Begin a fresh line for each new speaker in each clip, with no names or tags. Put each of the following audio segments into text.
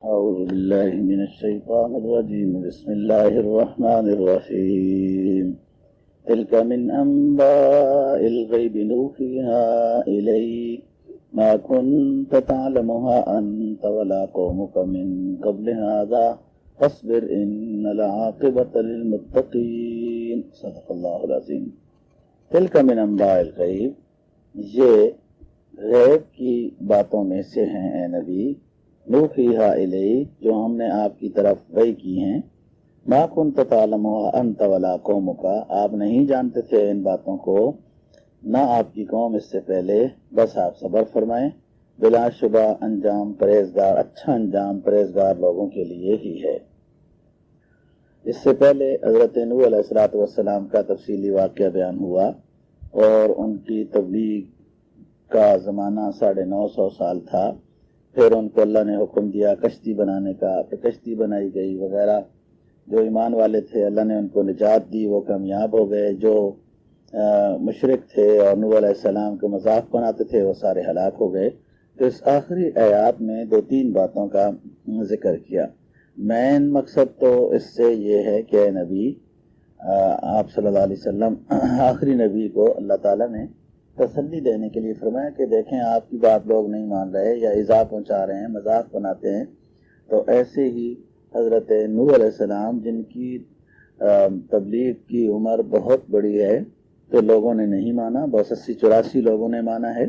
أعوذ بالله من الشيطان الرجيم بسم الله الرحمن الرحيم تلك من أنباء الغيب نوحيها إليك ما كنت تعلمها أنت ولا قومك من قبل هذا فاصبر إن العاقبة للمتقين صدق الله العظيم. تلك من أنباء الغيب، یہ غیب کی باتوں میں سے ہیں اے نبی، نوحیہا الیک، جو ہم نے آپ کی طرف وحی کی ہیں، ما کنت تعلمها انت ولا قومک، آپ نہیں جانتے تھے ان باتوں کو، نہ آپ کی قوم اس سے پہلے، بس آپ صبر فرمائیں، بلا شبہ انجام پرہیزگار، اچھا انجام پرہیزگار لوگوں کے لیے ہی ہے۔ اس سے پہلے حضرت نوح علیہ السلام کا تفصیلی واقعہ بیان ہوا اور ان کی تبلیغ کا زمانہ 950 سال تھا۔ پھر ان کو اللہ نے حکم دیا کشتی بنانے کا، پھر کشتی بنائی گئی وغیرہ۔ جو ایمان والے تھے اللہ نے ان کو نجات دی، وہ کامیاب ہو گئے۔ جو مشرک تھے اور نوح علیہ السلام کو مذاق بناتے تھے وہ سارے ہلاک ہو گئے۔ تو اس آخری آیات میں 2-3 باتوں کا ذکر کیا۔ مین مقصد تو اس سے یہ ہے کہ اے نبی، آپ صلی اللہ علیہ وسلم آخری نبی کو اللہ تعالیٰ نے تسلی دینے کے لیے فرمایا کہ دیکھیں آپ کی بات لوگ نہیں مان رہے یا ایذا پہنچا رہے ہیں، مذاق بناتے ہیں، تو ایسے ہی حضرت نوح علیہ السلام جن کی تبلیغ کی عمر بہت بڑی ہے تو لوگوں نے نہیں مانا، بس 80-84 لوگوں نے مانا ہے،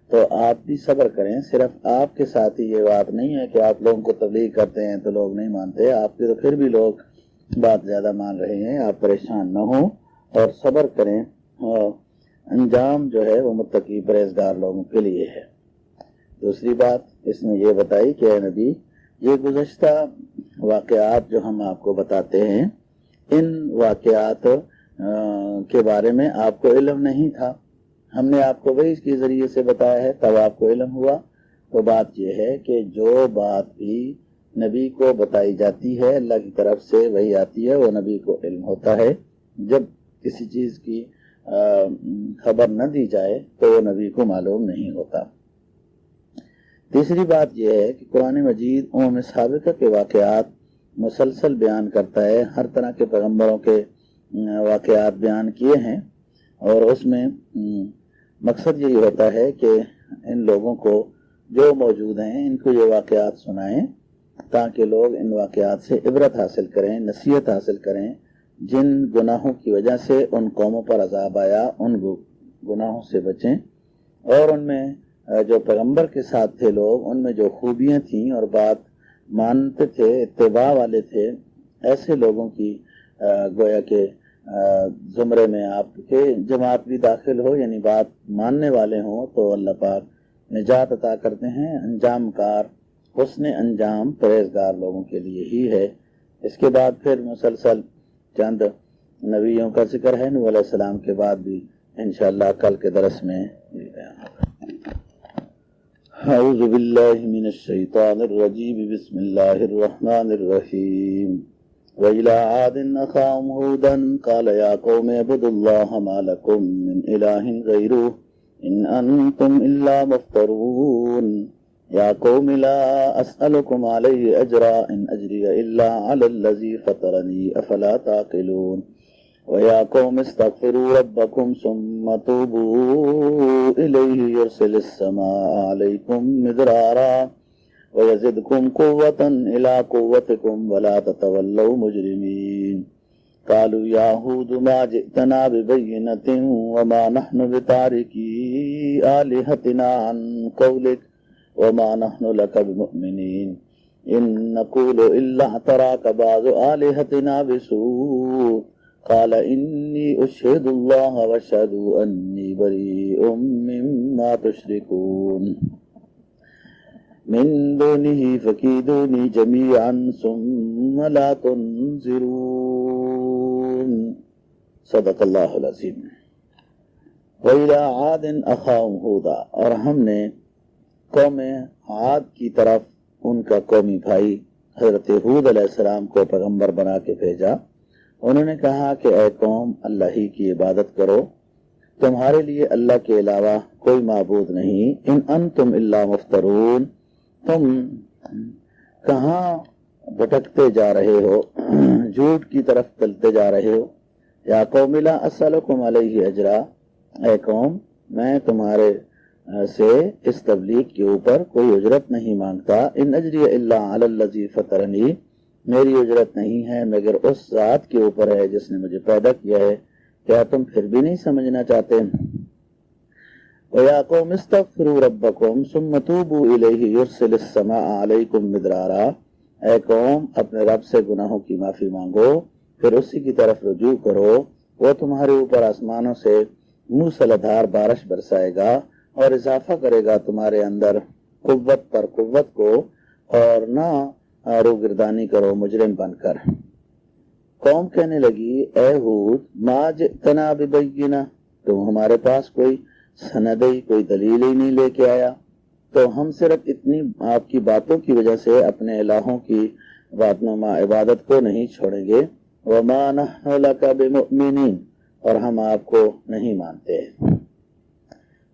تو آپ بھی صبر کریں۔ صرف آپ کے ساتھ ہی یہ بات نہیں ہے کہ آپ لوگوں کو تبلیغ کرتے ہیں تو لوگ نہیں مانتے، آپ کے تو پھر بھی لوگ بات زیادہ مان رہے ہیں، آپ پریشان نہ ہوں اور صبر کریں، اور انجام جو ہے وہ متقی پرہیزگار لوگوں کے لیے ہے۔ دوسری بات اس میں یہ بتائی کہ اے نبی، یہ گزشتہ واقعات جو ہم آپ کو بتاتے ہیں، ان واقعات کے بارے میں آپ کو علم نہیں تھا، ہم نے آپ کو وحی کے ذریعے سے بتایا ہے، تب آپ کو علم ہوا۔ تو بات یہ ہے کہ جو بات بھی نبی کو بتائی جاتی ہے اللہ کی طرف سے وحی آتی ہے، وہ نبی کو علم ہوتا ہے۔ جب کسی چیز کی خبر نہ دی جائے تو وہ نبی کو معلوم نہیں ہوتا۔ تیسری بات یہ ہے کہ قرآن مجید سابقہ کے واقعات مسلسل بیان کرتا ہے، ہر طرح کے پیغمبروں کے واقعات بیان کیے ہیں، اور اس میں مقصد یہی ہوتا ہے کہ ان لوگوں کو جو موجود ہیں ان کو یہ واقعات سنائیں تاکہ لوگ ان واقعات سے عبرت حاصل کریں، نصیحت حاصل کریں۔ جن گناہوں کی وجہ سے ان قوموں پر عذاب آیا ان گناہوں سے بچیں، اور ان میں جو پیغمبر کے ساتھ تھے لوگ، ان میں جو خوبیاں تھیں اور بات مانتے تھے، اتباع والے تھے، ایسے لوگوں کی گویا کہ زمرے میں آپ کے جماعت بھی داخل ہو، یعنی بات ماننے والے ہوں تو اللہ پاک نجات عطا کرتے ہیں۔ انجام کار، حسن انجام پرہیزگار لوگوں کے لیے ہی ہے۔ اس کے بعد پھر مسلسل چند نبیوں کا ذکر ہے، نوح علیہ السلام کے بعد بھی انشاءاللہ کل کے درس میں اعوذ باللہ من الشیطان الرجیم بسم اللہ الرحمن الرحیم وَإِلَىٰ عَادٍ أَخَاهُمْ هُودًا قَالَ يَا قَوْمِ اعْبُدُوا اللَّهَ مَا لَكُم مِّنْ إِلَٰهٍ غَيْرُهُ إِنْ أَنتُمْ إِلَّا مُفْتَرُونَ يَا قَوْمِ لَا أَسْأَلُكُمْ عَلَيْهِ أَجْرًا إِنْ أَجْرِيَ إِلَّا عَلَى الَّذِي فَطَرَنِي أَفَلَا تَعْقِلُونَ وَيَا قَوْمِ اسْتَغْفِرُوا رَبَّكُمْ ثُمَّ تُوبُوا إِلَيْهِ يُرْسِلِ السَّمَاءَ عَلَيْكُمْ مِدْرَارًا وَيَزِدْكُمْ قُوَّةً إِلَىٰ قُوَّتِكُمْ وَلَا تَتَوَلَّوْا مُجْرِمِينَ قَالُوا يَا هُودُ مَا جِئْتَنَا بِبَيِّنَةٍ وَمَا نَحْنُ بِتَارِكِي آلِهَتِنَا عَن قَوْلِكَ وَمَا نَحْنُ لَكَ بِمُؤْمِنِينَ إِن نَّقُولُ إِلَّا اعْتَرَاكَ بَعْضُ آلِهَتِنَا بِسُوءٍ قَالَ إِنِّي أُشْهِدُ اللَّهَ وَاشْهَدُوا أَنِّي بَرِيءٌ مِّمَّا تُشْرِكُونَ من دونه فكيدوني جميعا ثم لا تنظرون صدق اللہ العظیم۔ وَإِلَىٰ عَادٍ أَخَاهُمْ هُودًا، اور ہم نے قوم عاد کی طرف ان کا قومی بھائی حضرت ہود علیہ السلام کو پیغمبر بنا کے بھیجا۔ انہوں نے کہا کہ اے قوم، اللہ ہی کی عبادت کرو، تمہارے لیے اللہ کے علاوہ کوئی معبود نہیں۔ ان انتم الا مفترون، تم کہاں بھٹکتے جا رہے ہو، جھوٹ کی طرف چلتے جا رہے ہو۔ یا قوم لا اسألکم علیہ اجرا، اے قوم میں تمہارے سے اس تبلیغ کے اوپر کوئی اجرت نہیں مانگتا۔ ان اجری الا علی الذی فطرنی، میری اجرت نہیں ہے مگر اس ذات کے اوپر ہے جس نے مجھے پیدا کیا ہے۔ کیا تم پھر بھی نہیں سمجھنا چاہتے؟ وَيَا قَوْمِ اسْتَغْفِرُوا رَبَّكُمْ ثُمَّ تُوبُوا إِلَيْهِ يُرْسِلِ السَّمَاءَ عَلَيْكُمْ مِدْرَارًا، اے قوم اپنے رب سے گناہوں کی معافی مانگو، پھر اسی کی طرف رجوع کرو، وہ تمہارے اوپر آسمانوں سے موسلادھار بارش برسائے گا اور اضافہ کرے گا تمہارے اندر قوت پر قوت کو، اور نہ روگردانی کرو مجرم بن کر۔ قوم کہنے لگی، اے ہود ما جئتنا ببینہ، تم ہمارے پاس کوئی سندی، کوئی دلیل ہی نہیں لے کے آیا، تو ہم صرف اتنی آپ کی باتوں کی وجہ سے اپنے الہوں کی باتنما عبادت کو نہیں چھوڑیں گے۔ وما نحن لک بمؤمنین، اور ہم آپ کو نہیں مانتے۔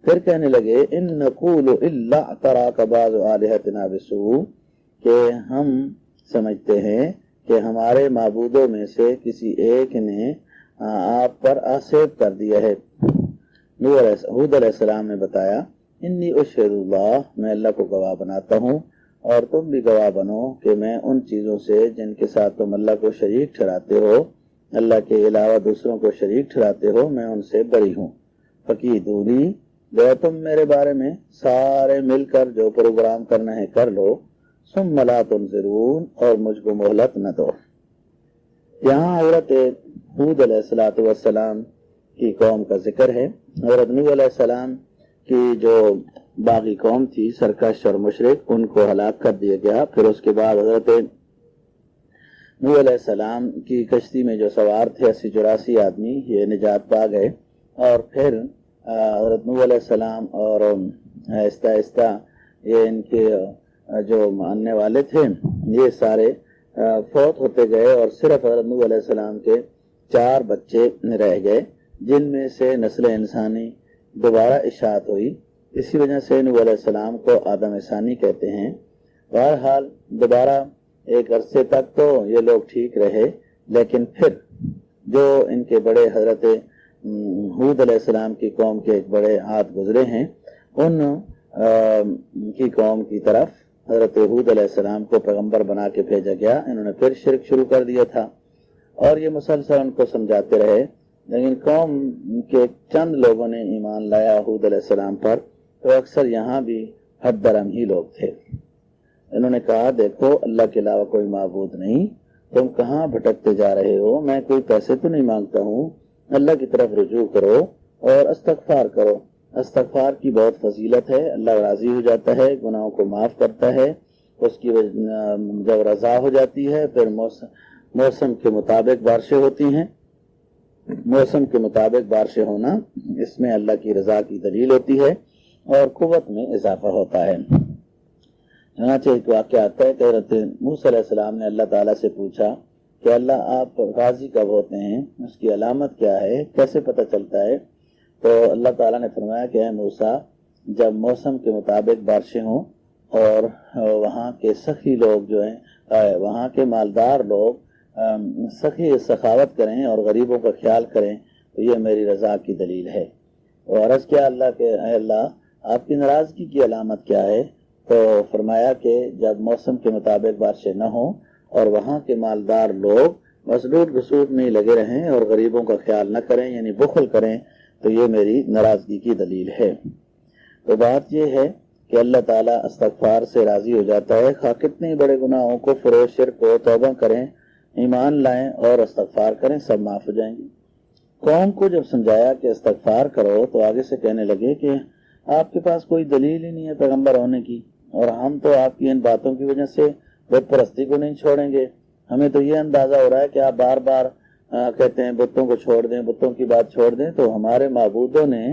پھر کہنے لگے، ان نقول الا اعتراک بعض آلہتنا بسوء، کہ ہم سمجھتے ہیں کہ ہمارے معبودوں میں سے کسی ایک نے آپ پر آسیب کر دیا ہے۔ ہود علیہ السلام نے بتایا، انی اشہد اللہ، میں اللہ کو گواہ بناتا ہوں اور تم بھی گواہ بنو کہ میں ان چیزوں سے جن کے ساتھ تم اللہ کو شریک ٹھہراتے ہو، اللہ کے علاوہ دوسروں کو شریک ٹھہراتے ہو، میں ان سے بری ہوں۔ فکیدونی، گو تم میرے بارے میں سارے مل کر جو پروگرام کرنا ہے کر لو، ثم لا تنظرون، اور مجھ کو مہلت نہ دو۔ یہاں حضرت ہود علیہ السلام کی قوم کا ذکر ہے۔ حضرت نوح علیہ السلام کی جو باغی قوم تھی، سرکش اور مشرک، ان کو ہلاک کر دیا گیا۔ پھر اس کے بعد حضرت نوح علیہ السلام کی کشتی میں جو سوار تھے 80-84 آدمی، یہ نجات پا گئے، اور پھر حضرت نوح علیہ السلام اور آہستہ آہستہ یہ ان کے جو ماننے والے تھے یہ سارے فوت ہوتے گئے، اور صرف حضرت نوح علیہ السلام کے 4 بچے رہ گئے، جن میں سے نسل انسانی دوبارہ اشاعت ہوئی۔ اسی وجہ سے نوح علیہ السلام کو آدم ثانی کہتے ہیں۔ بہرحال دوبارہ ایک عرصے تک تو یہ لوگ ٹھیک رہے، لیکن پھر جو ان کے بڑے حضرت ہود علیہ السلام کی قوم کے ایک بڑے ہاتھ گزرے ہیں، ان کی قوم کی طرف حضرت ہود علیہ السلام کو پیغمبر بنا کے بھیجا گیا۔ انہوں نے پھر شرک شروع کر دیا تھا، اور یہ مسلسل ان کو سمجھاتے رہے، لیکن قوم کے چند لوگوں نے ایمان لایا ہود علیہ السلام پر، تو اکثر یہاں بھی حد درم ہی لوگ تھے۔ انہوں نے کہا، دیکھو اللہ کے علاوہ کوئی معبود نہیں، تم کہاں بھٹکتے جا رہے ہو، میں کوئی پیسے تو نہیں مانگتا ہوں، اللہ کی طرف رجوع کرو اور استغفار کرو۔ استغفار کی بہت فضیلت ہے، اللہ راضی ہو جاتا ہے، گناہوں کو معاف کرتا ہے۔ اس کی جب رضا ہو جاتی ہے پھر موسم کے مطابق بارشیں ہوتی ہیں۔ موسم کے مطابق بارشیں ہونا اس میں اللہ کی رضا کی دلیل ہوتی ہے، اور قوت میں اضافہ ہوتا ہے۔ چنانچہ ایک واقعہ آتا ہے کہ حضرت موسیٰ علیہ السلام نے اللہ تعالیٰ سے پوچھا کہ اللہ آپ راضی کب ہوتے ہیں، اس کی علامت کیا ہے، کیسے پتہ چلتا ہے؟ تو اللہ تعالیٰ نے فرمایا کہ اے موسیٰ، جب موسم کے مطابق بارشیں ہوں اور وہاں کے سخی لوگ جو ہیں، وہاں کے مالدار لوگ سخی سخاوت کریں اور غریبوں کا خیال کریں، تو یہ میری رضا کی دلیل ہے۔ اور عرض کیا اللہ کہ اے اللہ آپ کی ناراضگی کی علامت کیا ہے؟ تو فرمایا کہ جب موسم کے مطابق بارشیں نہ ہوں اور وہاں کے مالدار لوگ مسلوٹ گسوٹ میں لگے رہیں اور غریبوں کا خیال نہ کریں، یعنی بخل کریں، تو یہ میری ناراضگی کی دلیل ہے۔ تو بات یہ ہے کہ اللہ تعالیٰ استغفار سے راضی ہو جاتا ہے، خواہ کتنے بڑے گناہوں کو، فروش شرک کو توبہ کریں، ایمان لائیں اور استغفار کریں، سب معاف ہو جائیں گے۔ قوم کو جب سمجھایا کہ استغفار کرو تو آگے سے کہنے لگے کہ آپ کے پاس کوئی دلیل ہی نہیں ہے پیغمبر ہونے کی، اور ہم تو آپ کی ان باتوں کی وجہ سے بت پرستی کو نہیں چھوڑیں گے۔ ہمیں تو یہ اندازہ ہو رہا ہے کہ آپ بار بار کہتے ہیں بتوں کو چھوڑ دیں، بتوں کی بات چھوڑ دیں، تو ہمارے معبودوں نے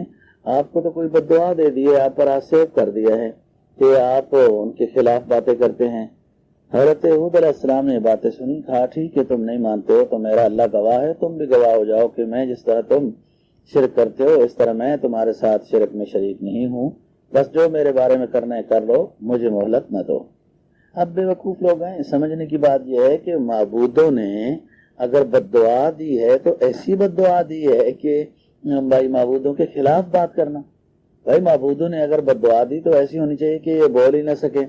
آپ کو تو کوئی بد دعا دے دی ہے، آپ پر آسیب کر دیا ہے کہ آپ ان کے خلاف باتیں کرتے ہیں۔ حضرت ہود علیہ السلام نے باتیں سنی، کہا ٹھیک ہے تم نہیں مانتے ہو تو میرا اللہ گواہ ہے، تم بھی گواہ ہو جاؤ کہ میں جس طرح تم شرک کرتے ہو اس طرح میں تمہارے ساتھ شرک میں شریک نہیں ہوں، بس جو میرے بارے میں کرنا ہے کر لو، مجھے مہلت نہ دو۔ اب بے وقوف لوگ ہیں. سمجھنے کی بات یہ ہے کہ معبودوں نے اگر بد دعا دی ہے تو ایسی بد دعا دی ہے کہ بھائی معبودوں کے خلاف بات کرنا. بھائی معبودوں نے اگر بد دعا دی تو ایسی ہونی چاہیے کہ یہ بول ہی نہ سکیں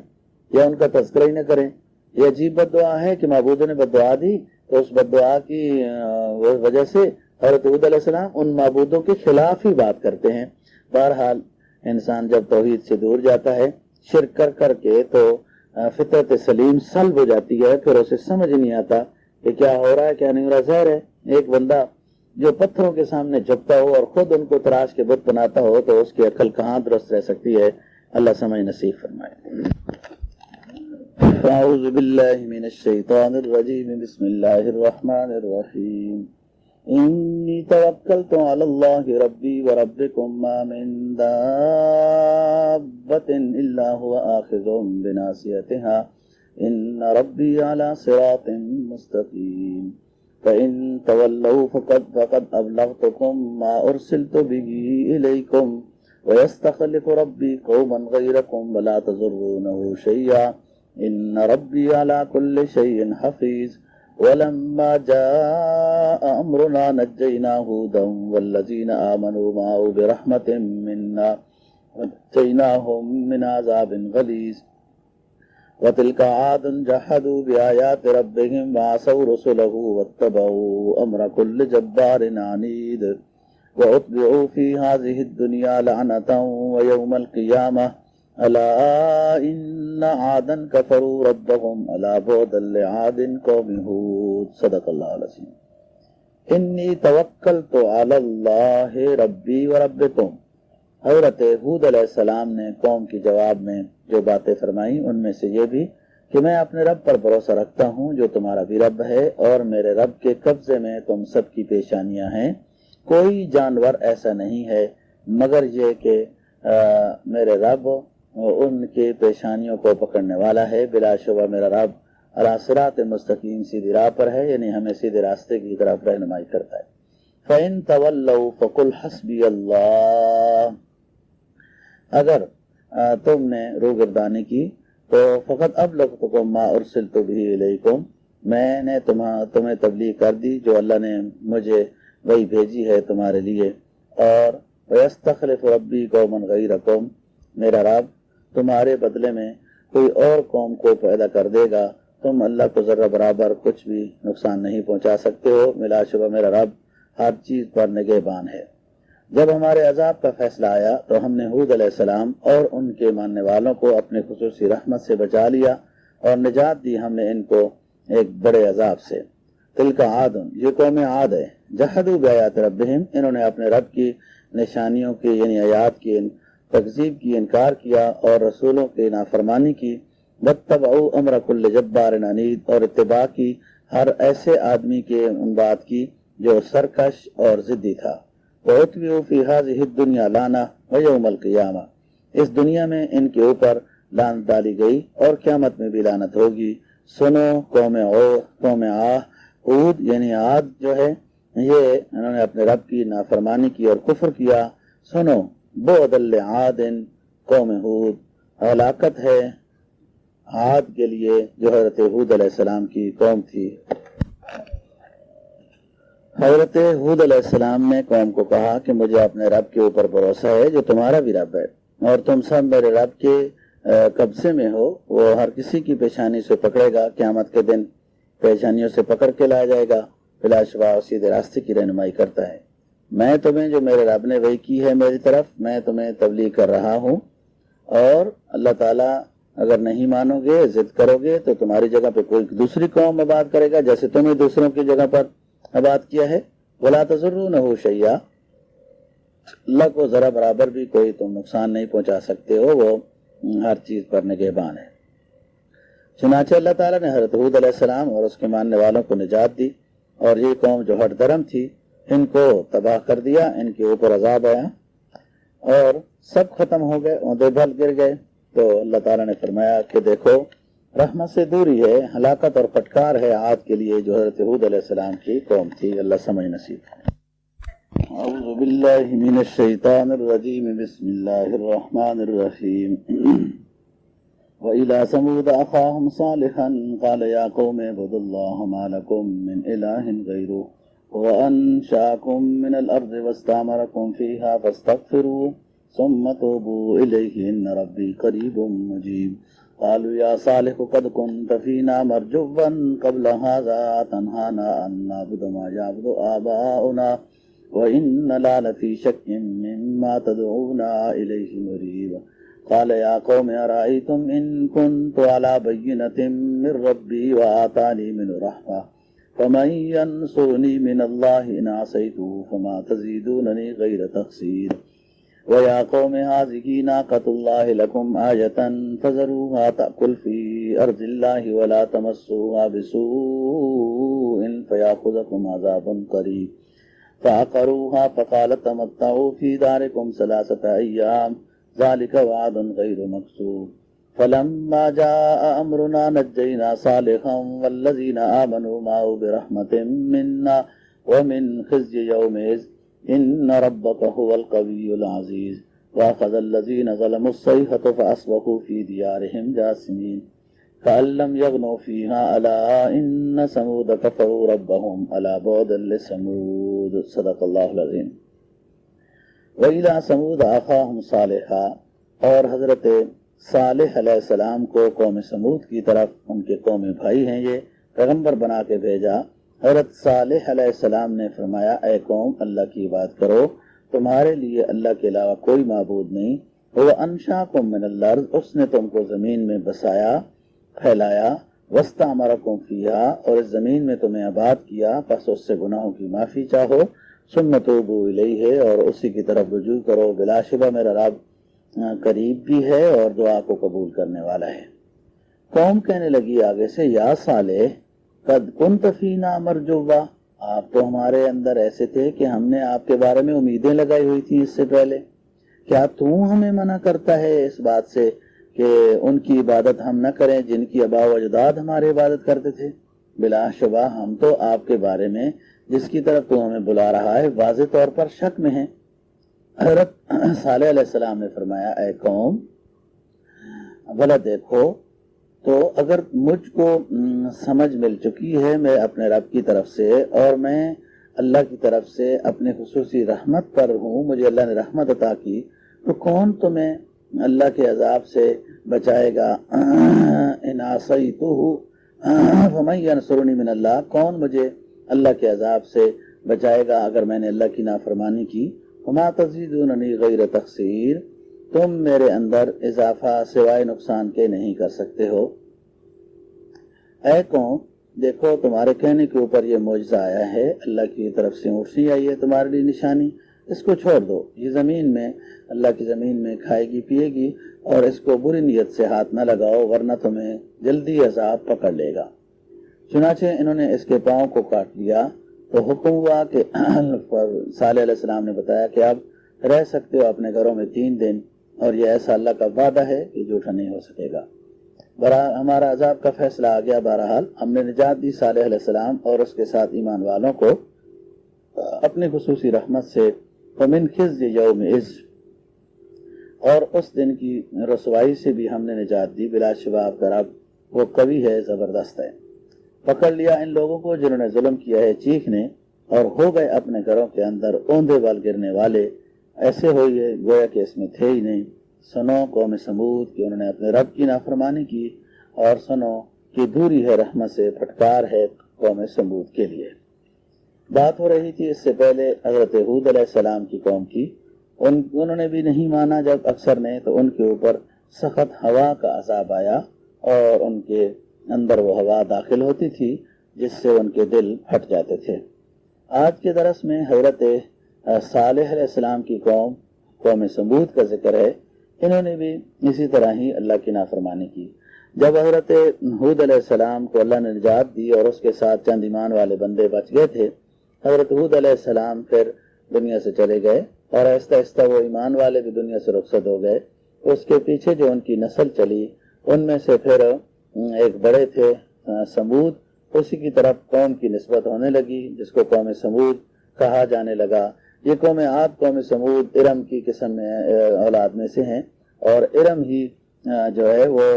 یا ان کا تذکرہ ہی نہ کریں. یہ عجیب بد دعا ہے کہ معبودوں نے بد دعا دی تو اس بد دعا کی وجہ سے حضرت ہود علیہ السلام ان معبودوں کے خلاف ہی بات کرتے ہیں. بہرحال انسان جب توحید سے دور جاتا ہے شرک کر کر کے تو فطرت سلیم سلب ہو جاتی ہے. پھر اسے سمجھ نہیں آتا کہ کیا ہو رہا ہے کیا نہیں ہو رہا. ظاہر ہے ایک بندہ جو پتھروں کے سامنے جھکتا ہو اور خود ان کو تراش کے بت بناتا ہو تو اس کی عقل کہاں درست رہ سکتی ہے. اللہ سمجھ نصیب فرمائے. اعوذ باللہ من الشیطان الرجیم بسم اللہ الرحمن الرحیم. انی توکلت علی اللہ ربی وربکم ما من دابۃ الا هو آخذ بناصیتها ان ربی علی صراط مستقیم. فإن تولوا فقد أبلغتكم ما أرسلت به إليكم ويستخلف ربي قوما غيركم ولا تضرونه شيئا إن ربي على كل شيء حفيظ. ولما جاء أمرنا نجينا هودا والذين آمنوا معه برحمة منا ونجيناهم من عذاب غليظ. وَتِلْكَ عَادٌ جَحَدُوا بِآيَاتِ رَبِّهِمْ وَعَصَوْا رُسُلَهُ وَاتَّبَعُوا أَمْرَ كُلِّ جَبَّارٍ عَنِيدٍ. وَأُتْبِعُوا فِي هَذِهِ الدُّنْيَا لَعْنَةً وَيَوْمَ الْقِيَامَةِ أَلَا إِنَّ عَادًا كَفَرُوا رَبَّهُمْ أَلَا بُعْدًا لِعَادٍ قَوْمِ هُودٍ. صدق اللہ العظیم. انی توکلت علی اللہ ربی وربکم. حضرت ہود علیہ السلام نے قوم کی جواب میں جو باتیں فرمائیں ان میں سے یہ بھی کہ میں اپنے رب پر بھروسہ رکھتا ہوں جو تمہارا بھی رب ہے اور میرے رب کے قبضے میں تم سب کی پیشانیاں ہیں. کوئی جانور ایسا نہیں ہے مگر یہ کہ میرے رب ان کی پیشانیوں کو پکڑنے والا ہے. بلا شبہ میرا رب علی صراط مستقیم سیدھی راہ پر ہے یعنی ہمیں سیدھے راستے کی طرف رہنمائی کرتا ہے. فَإِن تَوَلَّوْا فَقُلْ حَسْبِيَ اللَّهُ. اگر تم نے روگردانی کی تو فقط ابلغتکم ما ارسلت به الیکم. میں نے تمہیں تبلیغ کر دی جو اللہ نے مجھے وہی بھیجی ہے تمہارے لیے. اور وَيَسْتَخْلِفُ رَبِّي قَوْمًا غَيْرَكُمْ. میرا رب تمہارے بدلے میں کوئی اور قوم کو پیدا کر دے گا. تم اللہ کو ذرہ برابر کچھ بھی نقصان نہیں پہنچا سکتے ہو. بلا شبہ میرا رب ہر چیز پر نگہبان ہے. جب ہمارے عذاب کا فیصلہ آیا تو ہم نے ہود علیہ السلام اور ان کے ماننے والوں کو اپنے خصوصی رحمت سے بچا لیا اور نجات دی ہم نے ان کو ایک بڑے عذاب سے. تلک عاد، یہ قوم عاد ہے. جحدوا بآیات ربہم، انہوں نے اپنے رب کی نشانیوں کی یعنی آیات کی تکذیب کی، انکار کیا اور رسولوں کی نافرمانی کی. واتبعوا امر کل جبار عنید، اور اتباع کی ہر ایسے آدمی کے بات کی جو سرکش اور ضدی تھا. وَأُتْبِعُوا فِي هَذِهِ الدُّنْيَا لَعْنَةً وَيَوْمَ الْقِيَامَةِ. اس دنیا میں ان کے اوپر لعنت ڈالی گئی اور قیامت میں بھی لعنت ہوگی. سنو قوم ہود یعنی عاد جو ہے یہ انہوں نے اپنے رب کی نافرمانی کی اور کفر کیا. سنو بعدا لعاد قوم ہود، ہلاکت ہے عاد کے لیے جو حضرت ہود علیہ السلام کی قوم تھی. حضرت ہود علیہ السلام نے قوم کو کہا کہ مجھے اپنے رب کے اوپر بھروسہ ہے جو تمہارا بھی رب ہے اور تم سب میرے رب کے قبضے میں ہو. وہ ہر کسی کی پیشانی سے پکڑے گا، قیامت کے دن پیشانیوں سے پکڑ کے لایا جائے گا. بلا شبہ سیدھے راستے کی رہنمائی کرتا ہے. میں تمہیں جو میرے رب نے وحی کی ہے میری طرف، میں تمہیں تبلیغ کر رہا ہوں. اور اللہ تعالیٰ اگر نہیں مانو گے، ضد کرو گے تو تمہاری جگہ پہ کوئی دوسری قوم آباد کرے گا جیسے تمہیں دوسروں کی جگہ پر آباد کیا ہے. وَلَا تَضُرُّونَهُ شَيْئًا، اللہ کو ذرا برابر بھی کوئی تم نقصان نہیں پہنچا سکتے ہو، وہ ہر چیز پر نگہبان ہے. چنانچہ اللہ تعالیٰ نے حضرت ہود علیہ السلام اور اس کے ماننے والوں کو نجات دی اور یہ قوم جو ہٹ درم تھی ان کو تباہ کر دیا. ان کے اوپر عذاب آیا اور سب ختم ہو گئے، اوندا بھل گر گئے. تو اللہ تعالیٰ نے فرمایا کہ دیکھو رحمت سے دوری ہے، ہلاکت اور پھٹکار ہے عاد کے لیے جو حضرت ہود علیہ السلام کی قوم تھی. اللہ سمجھ نصیب. اعوذ باللہ من الشیطان الرجیم بسم اللہ الرحمن الرحیم. وإلى ثمود أخاهم صالحا قال يا قوم اعبدوا الله ما لكم من إله غيره وأنشأكم من الأرض واستعمركم فيها فاستغفروا ثم توبوا إليه إن ربي قريب مجيب قالوا يا صالح قد كنت فينا مرجوا قبل هذا تنهانا أن نعبد ما يعبد آباؤنا وإننا لفي شك مما تدعونا إليه مريب قال يا قوم أرأيتم إن كنت على بينة من ربي وآتاني منه رحمة فمن ينصرني من الله إن عصيته فما تزيدونني غير تخسير ويا قوم هذه ناقة الله لكم آية فذروها تأكل في أرض الله ولا تمسوها بسوء فيأخذكم عذاب قريب فعقروها فقال تمتعوا في داركم 3 أيام ذلك وعد غير مكذوب فلما جاء أمرنا نجينا صالحا والذين آمنوا معه برحمة منا ومن خزي يومئذ إن ربك هو القوي العزيز وأخذ الذين ظلموا الصيحة فأصبحوا في ديارهم جاثمين كأن لم يغنوا فيها ألا إن ثمود كفروا ربهم ألا بعدا لثمود صدق الله العظيم وإلى ثمود أخاهم صالحا اور حضرت صالح علیہ السلام کو قوم ثمود کی طرف ان کے قوم بھائی ہیں یہ پیغمبر بنا کے بھیجا۔ حضرت صالح علیہ السلام نے فرمایا اے قوم اللہ کی بات کرو، تمہارے لیے اللہ کے علاوہ کوئی معبود نہیں، وہ انشاکم من الارض، اس نے تم کو زمین میں بسایا پھیلایا، واستعمرکم فیہا، اور اس زمین میں تمہیں آباد کیا، پس اس سے گناہوں کی معافی چاہو، ثم توبوا الیہ، اور اسی کی طرف رجوع کرو، بلا شبہ میرا رب قریب بھی ہے اور دعا کو قبول کرنے والا ہے۔ قوم کہنے لگی آگے سے یا صالح قد کنت فینا مرجوا، آپ تو ہمارے اندر ایسے تھے کہ ہم نے آپ کے بارے میں امیدیں لگائی ہوئی تھی اس سے پہلے، کیا تو ہمیں منع کرتا ہے اس بات سے کہ ان کی عبادت ہم نہ کریں جن کی آباء و اجداد ہماری عبادت کرتے تھے؟ بلا شبہ ہم تو آپ کے بارے میں جس کی طرف تو ہمیں بلا رہا ہے واضح طور پر شک میں ہیں۔ حضرت صالح علیہ السلام نے فرمایا اے قوم بھلا دیکھو، تو اگر مجھ کو سمجھ مل چکی ہے میں اپنے رب کی طرف سے اور میں اللہ کی طرف سے اپنے خصوصی رحمت پر ہوں، مجھے اللہ نے رحمت عطا کی، تو کون تمہیں اللہ کے عذاب سے بچائے گا؟ ان عصیتہ فمن ینصرنی من اللہ، کون مجھے اللہ کے عذاب سے بچائے گا اگر میں نے اللہ کی نافرمانی کی؟ وما تزیدوننی غیر تخسیر، تم میرے اندر اضافہ سوائے نقصان کے نہیں کر سکتے ہو۔ اے قوم دیکھو تمہارے کہنے کے اوپر یہ معجزہ آیا ہے، اللہ کی طرف سے اونٹنی آئی ہے تمہارے لیے نشانی، اس کو چھوڑ دو، یہ زمین میں اللہ کی زمین میں کھائے گی پیے گی، اور اس کو بری نیت سے ہاتھ نہ لگاؤ ورنہ تمہیں جلدی عذاب پکڑ لے گا۔ چنانچہ انہوں نے اس کے پاؤں کو کاٹ لیا تو حکم ہوا کہ صالح علیہ السلام نے بتایا کہ اب رہ سکتے ہو اپنے گھروں میں 3 دن، اور یہ ایسا اللہ کا وعدہ ہے کہ جھوٹا نہیں ہو سکے گا۔ ہمارا عذاب کا فیصلہ آ گیا، بہرحال ہم نے نجات دی صالح علیہ السلام اور اس کے ساتھ ایمان والوں کو اپنی خصوصی رحمت سے، ومن خزي يومئذ، اور اس دن کی رسوائی سے بھی ہم نے نجات دی، بلا شبہ آپ کا رب وہ قوی ہے، زبردست ہے۔ پکڑ لیا ان لوگوں کو جنہوں نے ظلم کیا ہے چیخنے، اور ہو گئے اپنے گھروں کے اندر اوندھے بال گرنے والے، ایسے ہوئے گویا کہ اس میں تھے ہی نہیں۔ سنو قوم ثمود کہ انہوں نے اپنے رب کی نافرمانی کی، اور سنو کہ دوری ہے رحمت سے، پھٹکار ہے قوم ثمود کے لیے۔ بات ہو رہی تھی اس سے پہلے حضرت ہود علیہ السلام کی قوم کی، انہوں نے بھی نہیں مانا جب اکثر نے، تو ان کے اوپر سخت ہوا کا عذاب آیا، اور ان کے اندر وہ ہوا داخل ہوتی تھی جس سے ان کے دل پھٹ جاتے تھے۔ آج کے درس میں حضرت صالح علیہ السلام کی قوم ثمود کا ذکر ہے۔ انہوں نے بھی اسی طرح ہی اللہ کی نافرمانی کی۔ جب حضرت ہود علیہ السلام کو اللہ نے نجات دی اور اس کے ساتھ چند ایمان والے بندے بچ گئے تھے، حضرت ہود علیہ السلام پھر دنیا سے چلے گئے، اور آہستہ آہستہ وہ ایمان والے بھی دنیا سے رخصت ہو گئے۔ اس کے پیچھے جو ان کی نسل چلی، ان میں سے پھر ایک بڑے تھے ثمود، اسی کی طرف قوم کی نسبت ہونے لگی جس کو قوم ثمود کہا جانے لگا۔ یہ قوم عاد قوم ثمود ارم کی قسم میں اولاد میں سے ہیں، اور ارم ہی جو ہے وہ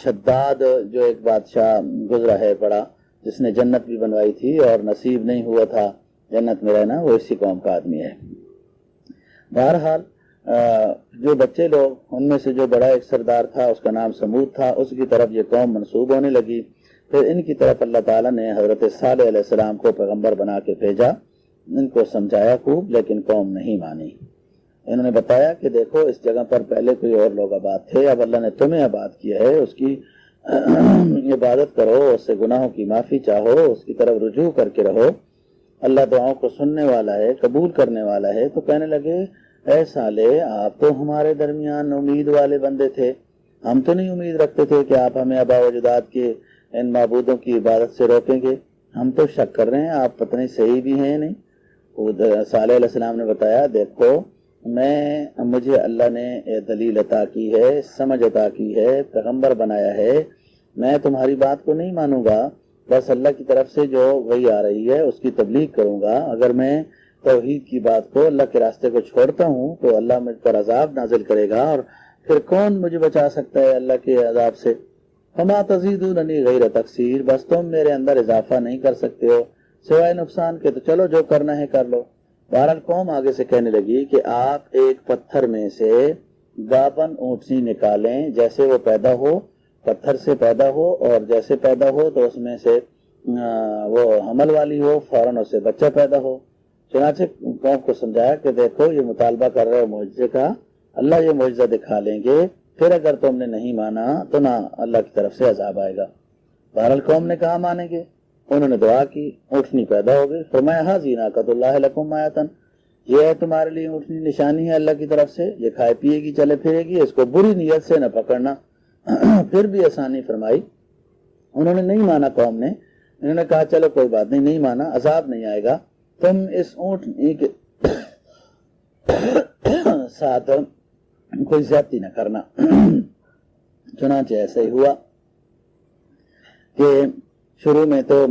شداد جو ایک بادشاہ گزرا ہے بڑا، جس نے جنت بھی بنوائی تھی اور نصیب نہیں ہوا تھا جنت میں رہنا، وہ اسی قوم کا آدمی ہے۔ بہرحال جو بچے لوگ، ان میں سے جو بڑا ایک سردار تھا اس کا نام سمود تھا، اس کی طرف یہ قوم منسوب ہونے لگی۔ پھر ان کی طرف اللہ تعالیٰ نے حضرت صالح علیہ السلام کو پیغمبر بنا کے بھیجا، ان کو سمجھایا خوب، لیکن قوم نہیں مانی۔ انہوں نے بتایا کہ دیکھو اس جگہ پر پہلے کوئی اور لوگ آباد تھے، اب اللہ نے تمہیں آباد کیا ہے، اس کی عبادت کرو، اس سے گناہوں کی معافی چاہو، اس کی طرف رجوع کر کے رہو، اللہ دعاؤں کو سننے والا ہے، قبول کرنے والا ہے۔ تو کہنے لگے اے صالح، آپ تو ہمارے درمیان امید والے بندے تھے، ہم تو نہیں امید رکھتے تھے کہ آپ ہمیں آباء و اجداد کے ان معبودوں کی عبادت سے روکیں گے، ہم تو شک کر رہے ہیں آپ پتہ نہیں صحیح بھی ہیں نہیں۔ صالح علیہ السلام نے بتایا دیکھو مجھے اللہ نے دلیل عطا کی ہے، سمجھ عطا کی ہے، پیغمبر بنایا ہے، میں تمہاری بات کو نہیں مانوں گا، بس اللہ کی طرف سے جو وحی آ رہی ہے اس کی تبلیغ کروں گا۔ اگر میں توحید کی بات کو، اللہ کے راستے کو چھوڑتا ہوں تو اللہ مجھ پر عذاب نازل کرے گا، اور پھر کون مجھے بچا سکتا ہے اللہ کے عذاب سے؟ فما تزیدوننی غیر تقصیر، بس تم میرے اندر اضافہ نہیں کر سکتے ہو سوائے نقصان کے، تو چلو جو کرنا ہے کر لو۔ بہرحال قوم آگے سے کہنے لگی کہ آپ ایک پتھر میں سے گابن اونٹنی نکالیں، جیسے وہ پیدا ہو، پتھر سے پیدا ہو، اور جیسے پیدا ہو تو اس میں سے وہ حمل والی ہو، فوراً اسے بچہ پیدا ہو۔ چنانچہ قوم کو سمجھایا کہ دیکھو یہ مطالبہ کر رہے ہو معجزے کا، اللہ یہ معجزہ دکھا لیں گے، پھر اگر تم نے نہیں مانا تو نہ اللہ کی طرف سے عذاب آئے گا۔ بہرحال قوم نے کہا مانیں گے، انہوں نے دعا کی، اونٹنی پیدا ہو گئی۔ فرمایا ہاذی ناقۃ اللہ لکم آیۃ، یہ ہے تمہارے لیے اونٹنی نشانی ہے اللہ کی طرف سے، یہ کھائے پیے گی، چلے پھرے گی، اس کو بری نیت سے نہ پکڑنا۔ پھر بھی آسانی فرمائی، انہوں نے نہیں مانا قوم نے، انہوں نے کہا چلو کوئی بات نہیں، نہیں مانا، عذاب نہیں آئے گا، تم اس اونٹنی کے ساتھ کوئی زیادتی نہ کرنا۔ چنانچہ ایسا ہی ہوا کہ شروع میں تو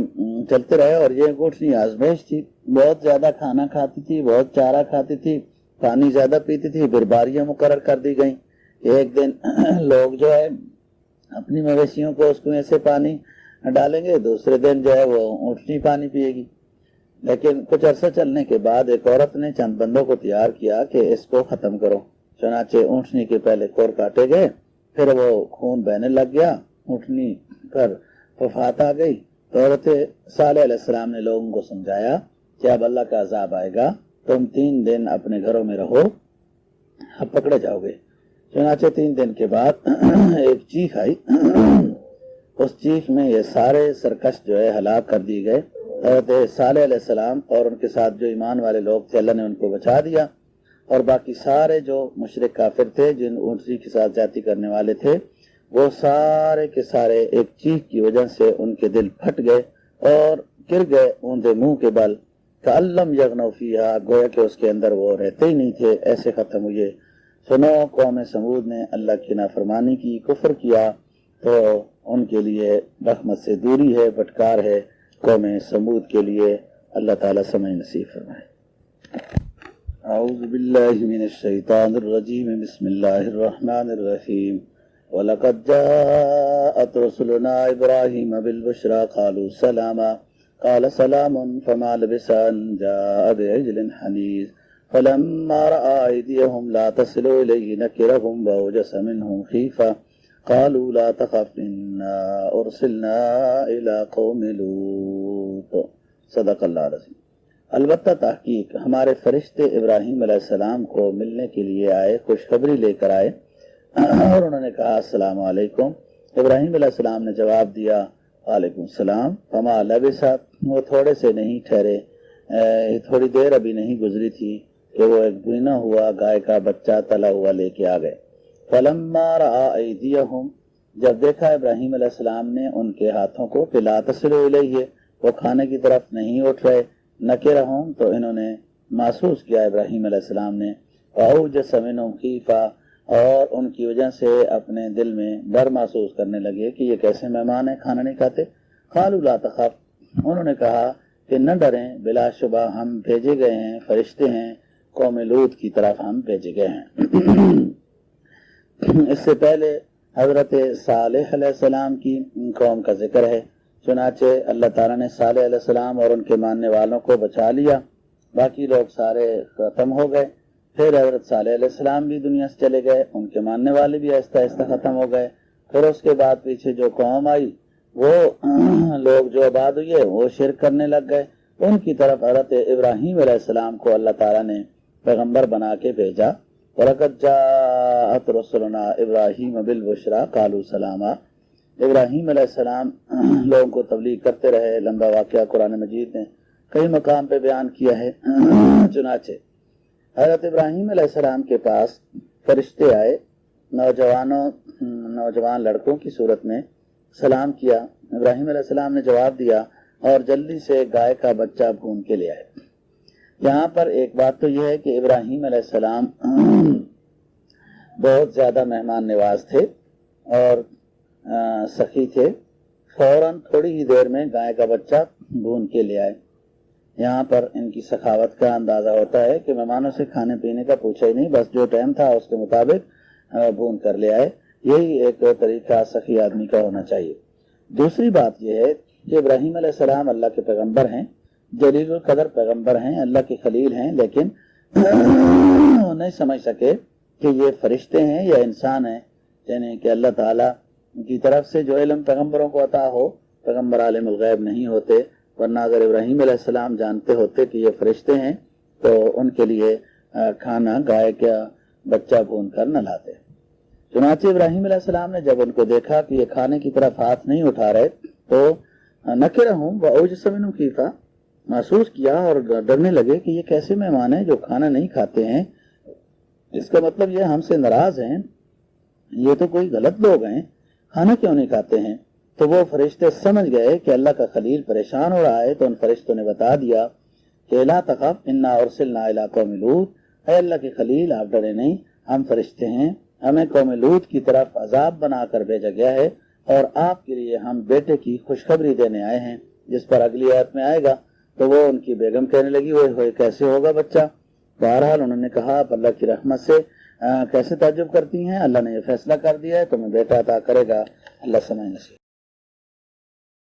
چلتے رہے، اور یہ اونٹنی آزمائش تھی، بہت زیادہ کھانا کھاتی تھی، بہت چارہ کھاتی تھی، پانی زیادہ پیتی تھی، پھر باریاں مقرر کر دی گئیں۔ ایک دن لوگ جو ہے اپنی مویشیوں کو اس کو ایسے پانی ڈالیں گے، دوسرے دن جو ہے وہ اونٹنی پانی پیے گی۔ لیکن کچھ عرصہ چلنے کے بعد ایک عورت نے چند بندوں کو تیار کیا کہ اس کو ختم کرو۔ چنانچہ اونٹنی کے پہلے کور کاٹے گئے، پھر وہ خون بہنے لگ گیا، اونٹنی پر وفات آ گئی۔ تو حضرت صالح علیہ السلام نے لوگوں کو سمجھایا کہ اب اللہ کا عذاب آئے گا، تم 3 دن اپنے گھروں میں رہو، اب پکڑے جاؤ گے۔ چنانچہ 3 دن کے بعد ایک چیخ آئی، اس چیخ میں یہ سارے سرکش جو ہے ہلاک کر دیے گئے۔ حضرت صالح علیہ السلام اور ان کے ساتھ جو ایمان والے لوگ تھے اللہ نے ان کو بچا دیا، اور باقی سارے جو مشرک کافر تھے جن اونٹنی کے ساتھ زیادتی کرنے والے تھے، وہ سارے کے سارے ایک چیخ کی وجہ سے ان کے دل پھٹ گئے اور گر گئے اوندے منہ کے بل، کألم یغنوا فیہا، گویا کہ اس کے اندر وہ رہتے ہی نہیں تھے، ایسے ختم ہوئے۔ سنو قوم سمود نے اللہ کی نافرمانی کی، کفر کیا، تو ان کے لیے رحمت سے دوری ہے، پھٹکار ہے۔ قوم سمود کے لیے اللہ تعالیٰ سمجھ نصیب فرمائے۔ اعوذ باللہ من الشیطان الرجیم، بسم اللہ الرحمن الرحیم۔ وَلَقَدْ جَاءَتْ رُسُلُنَا إِبْرَاهِيمَ بِالْبُشْرَىٰ قَالُوا سَلَامًا قَالَ سَلَامٌ فَمَا لَبِثَ أَن جَاءَ بِعِجْلٍ حَنِيذٍ فَلَمَّا رَأَىٰ أَيْدِيَهُمْ لَا تَصِلُ إِلَيْهِ نَكِرَهُمْ وَأَوْجَسَ مِنْهُمْ خِيفَةً قَالُوا لَا تَخَفْ إِنَّا أُرْسِلْنَا إِلَىٰ قَوْمِ لُوطٍ۔ صدق اللہ العظیم۔ البتہ تحقیق ہمارے فرشتے ابراہیم علیہ السلام کو ملنے کے لیے آئے، خوشخبری لے کر آئے، اور انہوں نے کہا السلام علیکم۔ ابراہیم علیہ السلام نے جواب دیا وعلیکم السلام۔ فما لبث، وہ تھوڑے سے نہیں ٹھہرے، تھوڑی دیر ابھی نہیں گزری تھی کہ وہ ایک بینا ہوا گائے کا بچہ تلا ہوا لے کے آ گئے۔ فلما رأى أيديهم، جب دیکھا ابراہیم علیہ السلام نے ان کے ہاتھوں کو کہ لا تصل الیہ، وہ کھانے کی طرف نہیں اٹھ رہے، نکرہم، تو انہوں نے محسوس کیا ابراہیم علیہ السلام نے، وأوجس منهم خیفہ، اور ان کی وجہ سے اپنے دل میں ڈر محسوس کرنے لگے کہ یہ کیسے مہمان ہیں، کھانا نہیں کھاتے۔ قالوا لا تخف، انہوں نے کہا کہ نہ ڈریں، بلا شبہ ہم بھیجے گئے ہیں، فرشتے ہیں، قوم لوط کی طرف ہم بھیجے گئے ہیں۔ اس سے پہلے حضرت صالح علیہ السلام کی قوم کا ذکر ہے، چنانچہ اللہ تعالیٰ نے صالح علیہ السلام اور ان کے ماننے والوں کو بچا لیا، باقی لوگ سارے ختم ہو گئے۔ پھر حضرت صالح علیہ السلام بھی دنیا سے چلے گئے، ان کے ماننے والے بھی آہستہ آہستہ ختم ہو گئے۔ پھر اس کے بعد پیچھے جو قوم آئی، وہ لوگ جو آباد ہوئے وہ شرک کرنے لگ گئے۔ ان کی طرف حضرت ابراہیم علیہ السلام کو اللہ تعالیٰ نے پیغمبر بنا کے بھیجا۔ وَلَقَدْ جَاءَتْ رُسُلُنَا إِبْرَاهِيمَ بِالْبُشْرَىٰ قَالُوا سَلَامًا۔ ابراہیم علیہ السلام لوگوں کو تبلیغ کرتے رہے، لمبا واقعہ قرآن مجید نے کئی مقام پہ بیان کیا ہے۔ چنانچہ حضرت ابراہیم علیہ السلام کے پاس فرشتے آئے، نوجوان لڑکوں کی صورت میں سلام کیا۔ ابراہیم علیہ السلام نے جواب دیا اور جلدی سے گائے کا بچہ بھون کے لے آئے۔ یہاں پر ایک بات تو یہ ہے کہ ابراہیم علیہ السلام بہت زیادہ مہمان نواز تھے اور سخی تھے، فوراً تھوڑی ہی دیر میں گائے کا بچہ بھون کے لے آئے۔ یہاں پر ان کی سخاوت کا اندازہ ہوتا ہے کہ مہمانوں سے کھانے پینے کا پوچھا ہی نہیں، بس جو ٹائم تھا اس کے مطابق بھون کر لے آئے۔ یہی ایک طریقہ سخی آدمی کا ہونا چاہیے۔ دوسری بات یہ ہے کہ ابراہیم علیہ السلام اللہ کے پیغمبر ہیں، جلیل القدر پیغمبر ہیں، اللہ کے خلیل ہیں، لیکن وہ نہیں سمجھ سکے کہ یہ فرشتے ہیں یا انسان ہیں، یعنی کہ اللہ تعالیٰ کی طرف سے جو علم پیغمبروں کو عطا ہو، پیغمبر عالم الغیب نہیں ہوتے، ورنہ اگر ابراہیم علیہ السلام جانتے ہوتے کہ یہ فرشتے ہیں تو ان کے لیے کھانا گائے کا بچہ بھون کر نہ لاتے۔ چنانچہ ابراہیم علیہ السلام نے جب ان کو دیکھا کہ یہ کھانے کی طرف ہاتھ نہیں اٹھا رہے تو نکرہم وأوجس منہم خیفہ، محسوس کیا اور ڈرنے لگے کہ یہ کیسے مہمان ہیں جو کھانا نہیں کھاتے ہیں، اس کا مطلب یہ ہم سے ناراض ہیں، یہ تو کوئی غلط لوگ ہیں، کھانا کیوں نہیں کھاتے ہیں۔ تو وہ فرشتے سمجھ گئے کہ اللہ کا خلیل پریشان ہو رہا ہے، تو ان فرشتوں نے بتا دیا کہ لا تخف انا ارسلنا الی قوم لوط، اے اللہ کے خلیل آپ ڈرے نہیں، ہم فرشتے ہیں، ہمیں قوم لوط کی طرف عذاب بنا کر بھیجا گیا ہے اور آپ کے لیے ہم بیٹے کی خوشخبری دینے آئے ہیں، جس پر اگلی آیت میں آئے گا۔ تو وہ ان کی بیگم کہنے لگی ہوئے کیسے ہوگا بچہ؟ بہرحال انہوں نے کہا آپ اللہ کی رحمت سے کیسے تعجب کرتی ہیں، اللہ نے یہ فیصلہ کر دیا ہے تمہیں بیٹا عطا کرے گا، اللہ سمجھ نصیب۔